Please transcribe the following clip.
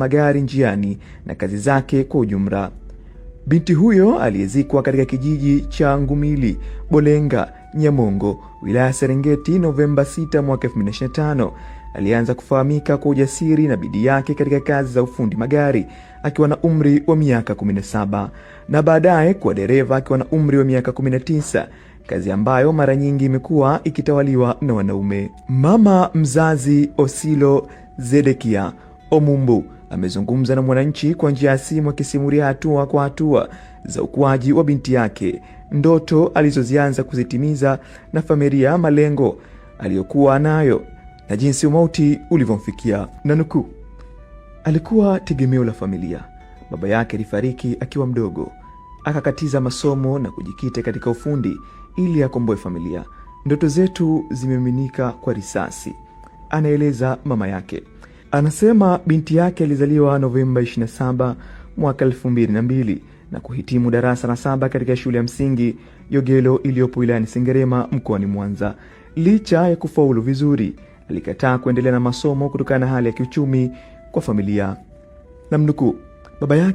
magari njiani na kazi zake kwa ujumla. Binti huyo aliyezikwa katika kijiji cha Ngumili, Bolenga, Nyamongo, wilaya Serengeti Novemba 6 mwaka 2025, alianza kufahamika kwa ujasiri na bidii yake katika kazi za ufundi magari akiwa na umri wa miaka 17 na baadaye kuwa dereva akiwa na umri wa miaka 19, kazi ambayo mara nyingi imekuwa ikitawaliwa na wanaume. Mama mzazi Osilo Zedekia Omumbu amezungumza na Mwananchi kwa njia ya simu akisimulia hatua kwa hatua za ukuaji wa binti yake, ndoto alizozianza kuzitimiza na familia malengo aliyokuwa nayo na jinsi umauti ulivyomfikia. Na nukuu, alikuwa tegemeo la familia. Baba yake alifariki akiwa mdogo, akakatiza masomo na kujikita katika ufundi ili akomboe familia. Ndoto zetu zimeminika kwa risasi, anaeleza mama yake. Anasema binti yake alizaliwa Novemba 27 mwaka 2002 na kuhitimu darasa la 7 katika shule ya msingi Yogelo iliyopo wilayani Sengerema mkoani Mwanza. Licha ya kufaulu vizuri, alikataa kuendelea na masomo kutokana na hali ya kiuchumi kwa familia. Namnukuu, baba yake